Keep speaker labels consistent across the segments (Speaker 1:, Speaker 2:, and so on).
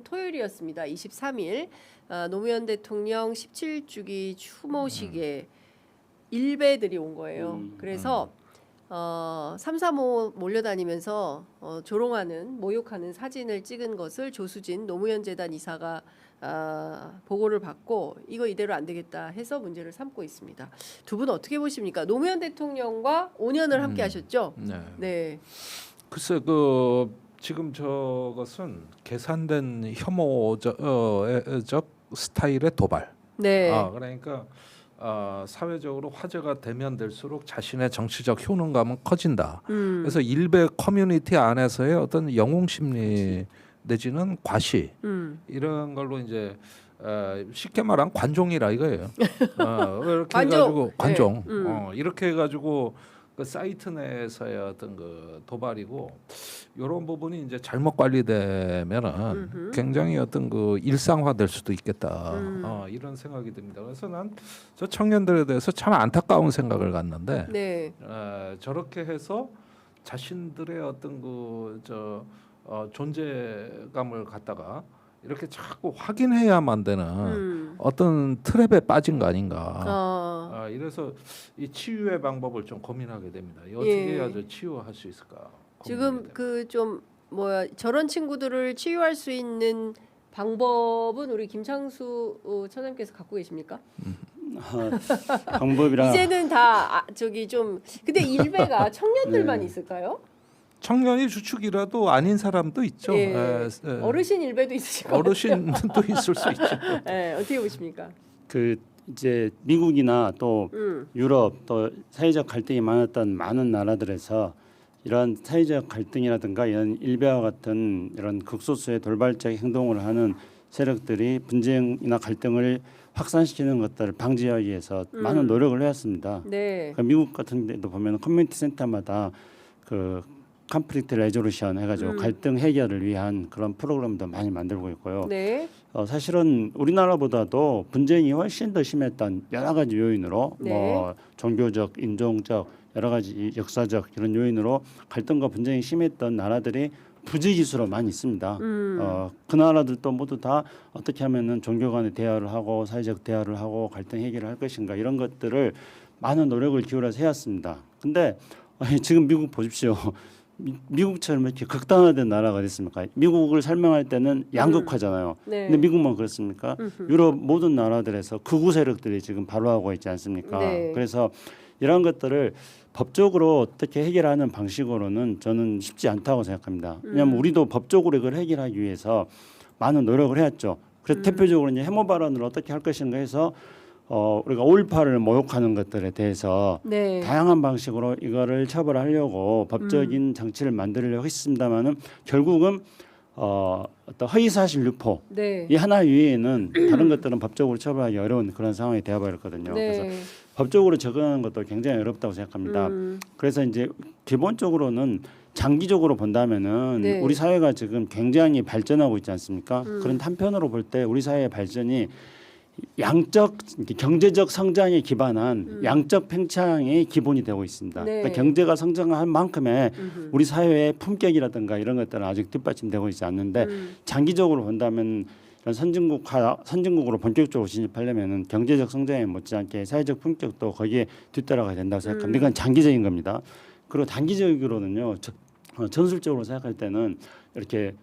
Speaker 1: 토요일이었습니다. 23일 노무현 대통령 17주기 추모식에 일베들이 온 거예요. 그래서 3, 4모 몰려다니면서 조롱하는 모욕하는 사진을 찍은 것을 조수진 노무현 재단 이사가 보고를 받고 이거 이대로 안 되겠다 해서 문제를 삼고 있습니다. 두 분 어떻게 보십니까? 노무현 대통령과 5년을 함께 하셨죠?
Speaker 2: 네.
Speaker 1: 네.
Speaker 2: 글쎄 지금 저것은 계산된 혐오적 스타일의 도발.
Speaker 1: 네.
Speaker 2: 그러니까 사회적으로 화제가 되면 될수록 자신의 정치적 효능감은 커진다. 그래서 일베 커뮤니티 안에서의 어떤 영웅 심리 내지는 과시 이런 걸로 이제 쉽게 말하면 관종이라 이거예요. 이렇게 해가지고 관종.
Speaker 1: 네.
Speaker 2: 이렇게 해가지고 그 사이트 내에서의 어떤 그 도발이고 이런 부분이 이제 잘못 관리되면은 굉장히 어떤 그 일상화될 수도 있겠다. 이런 생각이 듭니다. 그래서 난 저 청년들에 대해서 참 안타까운 생각을 갖는데
Speaker 1: 네.
Speaker 2: 저렇게 해서 자신들의 어떤 그 존재감을 갖다가 이렇게 자꾸 확인해야만 되는 어떤 트랩에 빠진 거 아닌가. 이래서 이 치유의 방법을 좀 고민하게 됩니다. 어떻게 해야 치유할 수 있을까?
Speaker 1: 지금 그 좀 저런 친구들을 치유할 수 있는 방법은 우리 김창수 처장께서 갖고 계십니까?
Speaker 3: 방법이라
Speaker 1: 이제는 다 좀 근데 일베가 청년들만 있을까요?
Speaker 2: 청년이 주축이라도 아닌 사람도 있죠.
Speaker 1: 어르신 일베도 있으실 것
Speaker 2: 어르신도 있을 수 있죠.
Speaker 1: 네, 어떻게 보십니까?
Speaker 3: 그 이제 미국이나 또 유럽 또 사회적 갈등이 많았던 많은 나라들에서 이러한 사회적 갈등이라든가 이런 일베와 같은 이런 극소수의 돌발적 행동을 하는 세력들이 분쟁이나 갈등을 확산시키는 것들을 방지하기 위해서 많은 노력을 해왔습니다.
Speaker 1: 네.
Speaker 3: 그러니까 미국 같은 데도 보면 커뮤니티 센터마다 그 컨플릭트 레조루션 해가지고 갈등 해결을 위한 그런 프로그램도 많이 만들고 있고요.
Speaker 1: 네.
Speaker 3: 사실은 우리나라보다도 분쟁이 훨씬 더 심했던 여러 가지 요인으로 뭐 종교적, 인종적 여러 가지 역사적 이런 요인으로 갈등과 분쟁이 심했던 나라들이 부지기수로 많이 있습니다. 그 나라들도 모두 다 어떻게 하면은 종교 간의 대화를 하고 사회적 대화를 하고 갈등 해결을 할 것인가 이런 것들을 많은 노력을 기울여서 해왔습니다. 근데 지금 미국 보십시오. 미국처럼 이렇게 극단화된 나라가 됐습니까? 미국을 설명할 때는 양극화잖아요.
Speaker 1: 네.
Speaker 3: 근데 미국만 그렇습니까? 유럽 모든 나라들에서 극우 세력들이 지금 발호하고 있지 않습니까?
Speaker 1: 네.
Speaker 3: 그래서 이런 것들을 법적으로 어떻게 해결하는 방식으로는 저는 쉽지 않다고 생각합니다. 왜냐하면 우리도 법적으로 이걸 해결하기 위해서 많은 노력을 해왔죠. 그래서 대표적으로 이제 해모 발언을 어떻게 할 것인가 해서 우리가 5.18을 모욕하는 것들에 대해서 다양한 방식으로 이거를 처벌하려고 법적인 장치를 만들려고 했습니다만은 결국은 어떤 허위사실 유포 이 하나 외에는 다른 것들은 법적으로 처벌하기 어려운 그런 상황이 되어버렸거든요. 그래서 법적으로 접근하는 것도 굉장히 어렵다고 생각합니다. 그래서 이제 기본적으로는 장기적으로 본다면은 우리 사회가 지금 굉장히 발전하고 있지 않습니까? 그런 한편으로 볼 때 우리 사회의 발전이 양적 경제적 성장에 기반한 양적 팽창의 기본이 되고 있습니다. 그러니까 경제가 성장한 만큼의 우리 사회의 품격이라든가 이런 것들은 아직 뒷받침되고 있지 않는데 장기적으로 본다면 선진국으로 본격적으로 진입하려면은 경제적 성장에 못지않게 사회적 품격도 거기에 뒤따라가야 된다고 생각합니다. 이건 장기적인 겁니다. 그리고 단기적으로는요. 전술적으로 생각할 때는 이렇게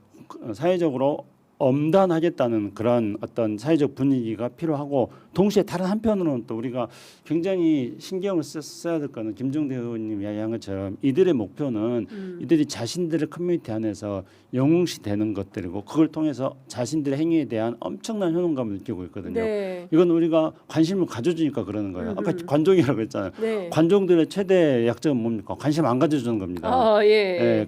Speaker 3: 사회적으로 엄단하겠다는 그런 어떤 사회적 분위기가 필요하고 동시에 다른 한편으로는 또 우리가 굉장히 신경을 써야 될 거는 김종대 의원님 이야기한 것처럼 이들의 목표는 이들이 자신들의 커뮤니티 안에서 영웅시 되는 것들이고 그걸 통해서 자신들의 행위에 대한 엄청난 효능감을 느끼고 있거든요. 이건 우리가 관심을 가져주니까 그러는 거예요. 아까 관종이라고 했잖아요. 관종들의 최대 약점은 뭡니까? 관심 안 가져주는 겁니다.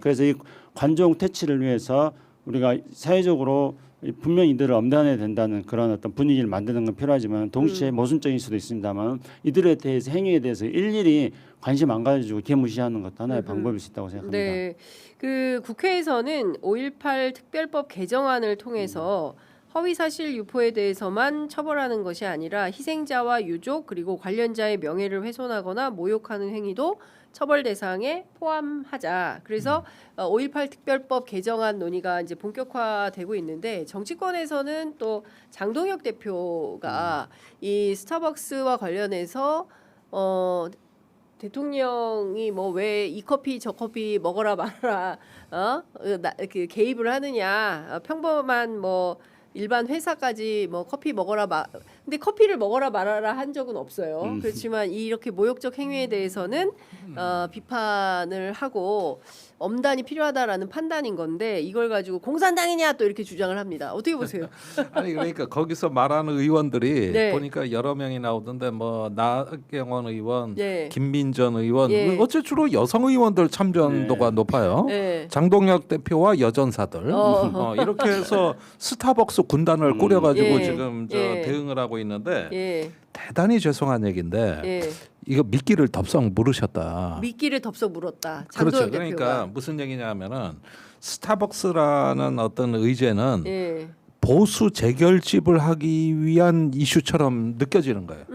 Speaker 3: 그래서 이 관종 퇴치를 위해서 우리가 사회적으로 분명히 이들을 엄단해야 된다는 그런 어떤 분위기를 만드는 건 필요하지만 동시에 모순적인 수도 있습니다만 이들에 대해서 행위에 대해서 일일이 관심 안 가져주고 개무시하는 것도 하나의 방법일 수 있다고 생각합니다.
Speaker 1: 네, 그 국회에서는 5.18 특별법 개정안을 통해서 허위 사실 유포에 대해서만 처벌하는 것이 아니라 희생자와 유족 그리고 관련자의 명예를 훼손하거나 모욕하는 행위도 처벌 대상에 포함하자. 그래서 5.18 특별법 개정안 논의가 이제 본격화되고 있는데 정치권에서는 또 장동혁 대표가 이 스타벅스와 관련해서 대통령이 뭐 왜 이 커피 저 커피 먹어라 말아라 그 개입을 하느냐 평범한 뭐 일반 회사까지 뭐 커피 먹어라 근데 커피를 먹어라 말아라 한 적은 없어요. 그렇지만 이렇게 모욕적 행위에 대해서는 비판을 하고 엄단이 필요하다라는 판단인 건데 이걸 가지고 공산당이냐 또 이렇게 주장을 합니다. 어떻게 보세요?
Speaker 2: 아니 그러니까 거기서 말하는 의원들이
Speaker 1: 네.
Speaker 2: 보니까 여러 명이 나오던데 뭐 나경원 의원,
Speaker 1: 네.
Speaker 2: 김민전 의원,
Speaker 1: 예.
Speaker 2: 어째 주로 여성 의원들 참전도가 높아요.
Speaker 1: 네.
Speaker 2: 장동혁 대표와 여전사들 이렇게 해서 스타벅스 군단을 꾸려가지고
Speaker 1: 예.
Speaker 2: 지금 저
Speaker 1: 예.
Speaker 2: 대응을 하고 있는데
Speaker 1: 예.
Speaker 2: 대단히 죄송한 얘기인데
Speaker 1: 예.
Speaker 2: 이거 미끼를 덥석 물으셨다.
Speaker 1: 미끼를 덥석 물었다.
Speaker 2: 그렇죠.
Speaker 1: 장동혁
Speaker 2: 그러니까
Speaker 1: 대표가.
Speaker 2: 무슨 얘기냐면은 스타벅스라는 어떤 의제는
Speaker 1: 예.
Speaker 2: 보수 재결집을 하기 위한 이슈처럼 느껴지는 거예요.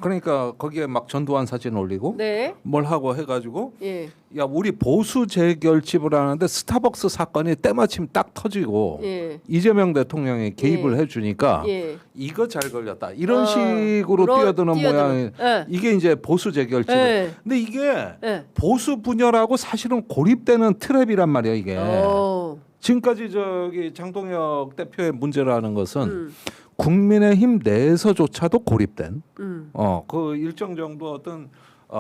Speaker 2: 그러니까 거기에 막 전두환 사진 올리고
Speaker 1: 네.
Speaker 2: 뭘 하고 해가지고
Speaker 1: 예.
Speaker 2: 야 우리 보수 재결집을 하는데 스타벅스 사건이 때마침 딱 터지고
Speaker 1: 예.
Speaker 2: 이재명 대통령이 개입을
Speaker 1: 예.
Speaker 2: 해주니까
Speaker 1: 예.
Speaker 2: 이거 잘 걸렸다 이런 식으로 뛰어드는 모양이
Speaker 1: 예.
Speaker 2: 이게 이제 보수 재결집.
Speaker 1: 예.
Speaker 2: 근데 이게
Speaker 1: 예.
Speaker 2: 보수 분열하고 사실은 고립되는 트랩이란 말이야 이게. 지금까지 저기 장동혁 대표의 문제라는 것은 국민의힘 내에서조차도 고립된 그 일정 정도 어떤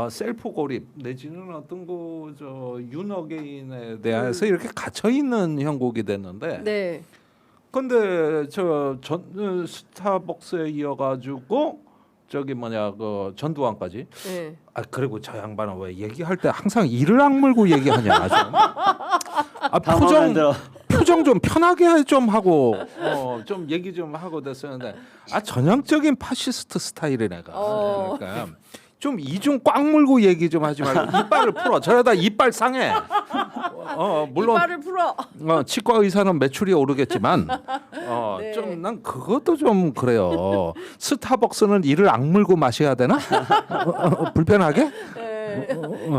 Speaker 2: 셀프 고립 내지는 어떤 그 윤어게인에 대해서 이렇게 gat혀 있는 형국이 됐는데.
Speaker 1: 네.
Speaker 2: 근데 스타벅스에 이어가지고 저기 뭐냐 그 전두환까지.
Speaker 1: 네.
Speaker 2: 그리고 저 양반은 왜 얘기할 때 항상 이를 악물고 얘기하냐 좀. 표정 좀 편하게 좀 하고 좀 얘기 좀 하고 됐었는데 전형적인 파시스트 스타일이네 내가. 그러니까 좀 이중 꽉 물고 얘기 좀 하지 말고 이빨을 풀어. 저러다 이빨 상해. 물론
Speaker 1: 이빨을 풀어.
Speaker 2: 치과 의사는 매출이 오르겠지만
Speaker 1: 네.
Speaker 2: 좀 난 그것도 좀 그래요. 스타벅스는 이를 악물고 마셔야 되나? 불편하게?
Speaker 1: 네.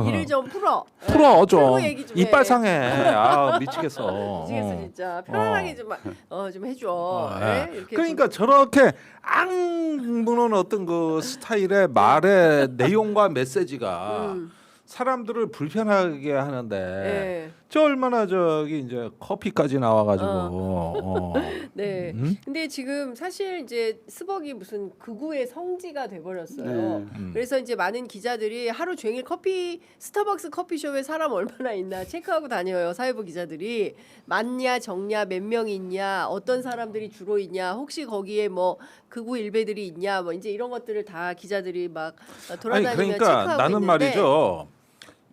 Speaker 1: 이를 좀 풀어.
Speaker 2: 풀어 좀.
Speaker 1: 풀고 얘기 좀 해.
Speaker 2: 이빨 상해. 미치겠어.
Speaker 1: 미치겠어 진짜. 편안하게 좀 해줘. 네? 이렇게
Speaker 2: 그러니까 저렇게 악무는 어떤 그 스타일의 말의 내용과 메시지가 사람들을 불편하게 하는데
Speaker 1: 네.
Speaker 2: 저 얼마나 저기 이제 커피까지 나와가지고
Speaker 1: 네. 근데 지금 사실 이제 스벅이 무슨 극우의 성지가 돼버렸어요.
Speaker 3: 네.
Speaker 1: 그래서 이제 많은 기자들이 하루 종일 스타벅스 커피숍에 사람 얼마나 있나 체크하고 다녀요. 사회부 기자들이 많냐 적냐 몇 명이 있냐 어떤 사람들이 주로 있냐 혹시 거기에 뭐 극우 일베들이 있냐 뭐 이제 이런 것들을 다 기자들이 막 돌아다니며
Speaker 2: 그러니까
Speaker 1: 체크하고
Speaker 2: 나는
Speaker 1: 있는데
Speaker 2: 말이죠.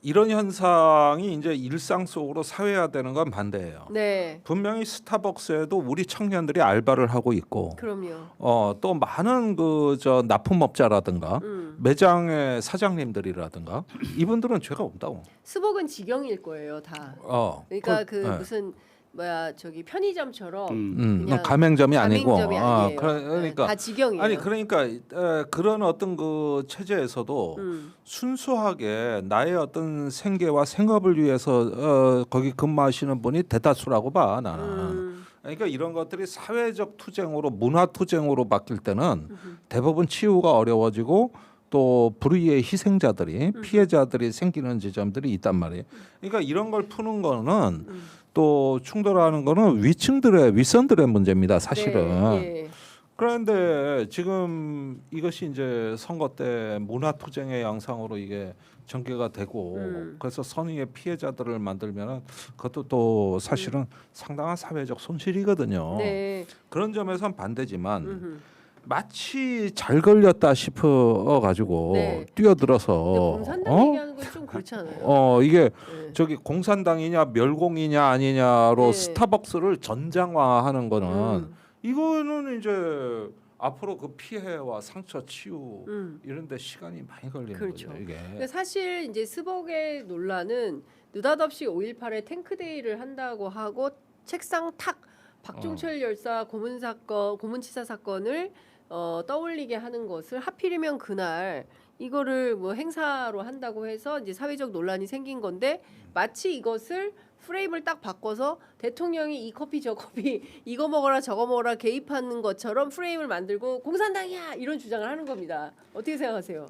Speaker 2: 이런 현상이 이제 일상 속으로 사회화되는 건 반대예요.
Speaker 1: 네.
Speaker 2: 분명히 스타벅스에도 우리 청년들이 알바를 하고 있고,
Speaker 1: 그럼요.
Speaker 2: 또 많은 그 납품업자라든가 매장의 사장님들이라든가 이분들은 죄가 없다고.
Speaker 1: 스벅은 직영일 거예요, 다. 그러니까 무슨 저기 편의점처럼 그냥
Speaker 2: 가맹점이 아니고.
Speaker 1: 가맹점이 아니에요.
Speaker 2: 그러니까
Speaker 1: 다 직영이에요.
Speaker 2: 아니 그러니까 그런 어떤 그 체제에서도 순수하게 나의 어떤 생계와 생업을 위해서 거기 근무하시는 분이 대다수라고 봐 나는. 그러니까 이런 것들이 사회적 투쟁으로 문화 투쟁으로 바뀔 때는 대부분 치유가 어려워지고 또 불의의 희생자들이 피해자들이 생기는 지점들이 있단 말이에요. 그러니까 이런 걸 푸는 거는 또 충돌하는 거는 윗선들의 문제입니다. 사실은.
Speaker 1: 네.
Speaker 2: 그런데 지금 이것이 이제 선거 때 문화 투쟁의 양상으로 이게 전개가 되고 그래서 선의의 피해자들을 만들면은 그것도 또 사실은 상당한 사회적 손실이거든요.
Speaker 1: 네.
Speaker 2: 그런 점에선 반대지만 마치 잘 걸렸다 싶어 가지고
Speaker 1: 네.
Speaker 2: 뛰어들어서
Speaker 1: 공산당 얘기하는 건 좀 그렇잖아요.
Speaker 2: 이게
Speaker 1: 네.
Speaker 2: 저기 공산당이냐 멸공이냐 아니냐로
Speaker 1: 네.
Speaker 2: 스타벅스를 전장화하는 거는 이거는 이제 앞으로 그 피해와 상처 치유 이런 데 시간이 많이 걸리는
Speaker 1: 그렇죠.
Speaker 2: 거죠, 이게.
Speaker 1: 근데 사실 이제 스벅의 논란은 느닷없이 5.18에 탱크데이를 한다고 하고 책상 탁 박종철 열사 고문치사 사건을 떠올리게 하는 것을 하필이면 그날 이거를 뭐 행사로 한다고 해서 이제 사회적 논란이 생긴 건데 마치 이것을 프레임을 딱 바꿔서 대통령이 이 커피 저 커피 이거 먹어라 저거 먹어라 개입하는 것처럼 프레임을 만들고 공산당이야 이런 주장을 하는 겁니다. 어떻게 생각하세요?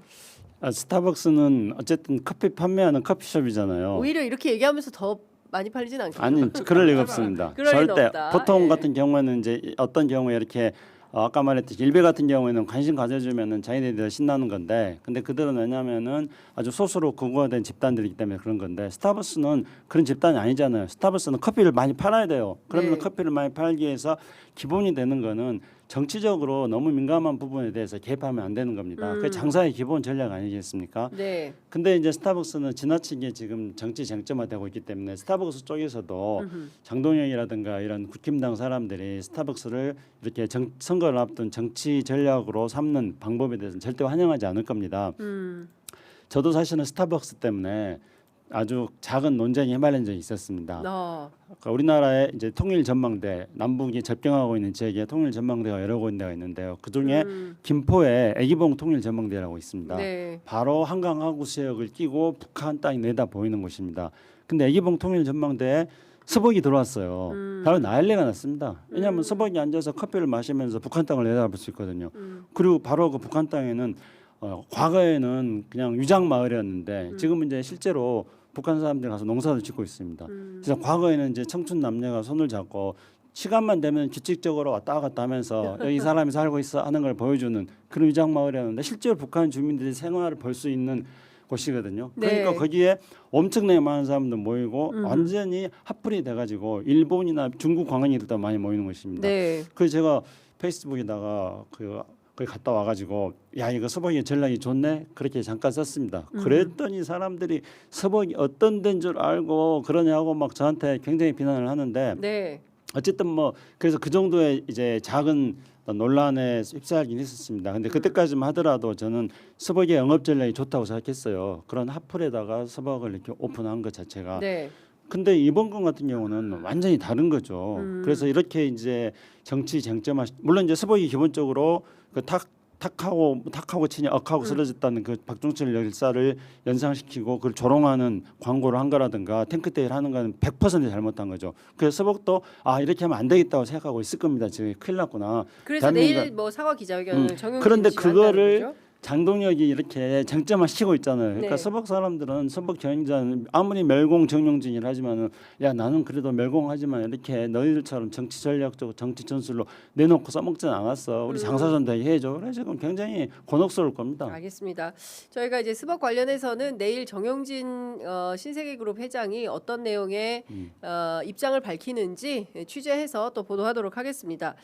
Speaker 3: 스타벅스는 어쨌든 커피 판매하는 커피숍이잖아요.
Speaker 1: 오히려 이렇게 얘기하면서 더 많이 팔리진 않겠죠.
Speaker 3: 아니 그럴 리가 없습니다.
Speaker 1: 그럴 리는
Speaker 3: 절대
Speaker 1: 없다.
Speaker 3: 보통
Speaker 1: 예.
Speaker 3: 같은 경우에는 이제 어떤 경우에 이렇게 아까 말했듯이 일베 같은 경우에는 관심 가져주면은 자기네들이 신나는 건데, 근데 그들은 왜냐하면은 아주 소수로 극우화된 집단들이기 때문에 그런 건데, 스타벅스는 그런 집단이 아니잖아요. 스타벅스는 커피를 많이 팔아야 돼요. 그러면
Speaker 1: 네.
Speaker 3: 커피를 많이 팔기 위해서 기본이 되는 거는 정치적으로 너무 민감한 부분에 대해서 개입하면 안 되는 겁니다. 그게 장사의 기본 전략 아니겠습니까?
Speaker 1: 네.
Speaker 3: 근데 이제 스타벅스는 지나치게 지금 정치 쟁점화되고 있기 때문에 스타벅스 쪽에서도 장동영이라든가 이런 국힘당 사람들이 스타벅스를 이렇게 선거를 앞둔 정치 전략으로 삼는 방법에 대해서는 절대 환영하지 않을 겁니다. 저도 사실은 스타벅스 때문에 아주 작은 논쟁이 휘말린 적이 있었습니다. 그러니까 우리나라의 이제 통일 전망대, 남북이 접경하고 있는 지역에 통일 전망대가 여러 군데가 있는데요. 그 중에 김포에 애기봉 통일 전망대라고 있습니다.
Speaker 1: 네.
Speaker 3: 바로 한강 하구수역을 끼고 북한 땅이 내다 보이는 곳입니다. 근데 애기봉 통일 전망대에 서벅이 들어왔어요. 바로 난리가 났습니다. 왜냐하면 서벅이 앉아서 커피를 마시면서 북한 땅을 내다볼 수 있거든요. 그리고 바로 그 북한 땅에는 과거에는 그냥 유장 마을이었는데 지금은 이제 실제로 북한 사람들이 가서 농사를 짓고 있습니다. 그래서 과거에는 이제 청춘 남녀가 손을 잡고 시간만 되면 규칙적으로 왔다 갔다 하면서 여기 사람이 살고 있어 하는 걸 보여주는 그런 유장 마을이었는데, 실제로 북한 주민들이 생활을 볼 수 있는 곳이거든요. 그러니까
Speaker 1: 네.
Speaker 3: 거기에 엄청나게 많은 사람들 모이고 완전히 핫플이 돼가지고 일본이나 중국 관광객들도 많이 모이는 곳입니다.
Speaker 1: 네.
Speaker 3: 그래서 제가 페이스북에다가 거기 갔다 와가지고 야 이거 서벅이 전략이 좋네 그렇게 잠깐 썼습니다. 그랬더니 사람들이 서벅이 어떤 데인 줄 알고 그러냐고 막 저한테 굉장히 비난을 하는데,
Speaker 1: 네.
Speaker 3: 어쨌든 뭐 그래서 그 정도의 이제 작은 논란에 휩싸이긴 했었습니다. 근데 그때까지만 하더라도 저는 서벅의 영업 전략이 좋다고 생각했어요. 그런 핫플에다가 서벅을 이렇게 오픈한 것 자체가.
Speaker 1: 네.
Speaker 3: 근데 이번 건 같은 경우는 완전히 다른 거죠. 그래서 이렇게 이제 정치 쟁점화, 물론 이제 서벅이 기본적으로 그 탁하고 치니 억하고 쓰러졌다는 그 박종철 열사를 연상시키고 그걸 조롱하는 광고를 한 거라든가 탱크대회를 하는 거는 100% 잘못한 거죠. 그래서 서벅도 이렇게 하면 안 되겠다고 생각하고 있을 겁니다. 지금 큰일 났구나.
Speaker 1: 그래서 내일 뭐 사과 기자회견을 정용진
Speaker 3: 그런데
Speaker 1: 씨가 한다는
Speaker 3: 그거를
Speaker 1: 거죠?
Speaker 3: 장동혁이 이렇게 쟁점화시키고 있잖아요. 그러니까
Speaker 1: 네.
Speaker 3: 서벅 사람들은 서벅 경영자는 아무리 멸공 정용진이라 하지만은 야 나는 그래도 멸공하지만 이렇게 너희들처럼 정치 전략적으로 정치 전술로 내놓고 써먹지는 않았어. 우리 장사전대회 해줘. 그래 지금 굉장히 곤혹스러울 겁니다.
Speaker 1: 알겠습니다. 저희가 이제 스벅 관련해서는 내일 정용진 신세계그룹 회장이 어떤 내용의 입장을 밝히는지 취재해서 또 보도하도록 하겠습니다.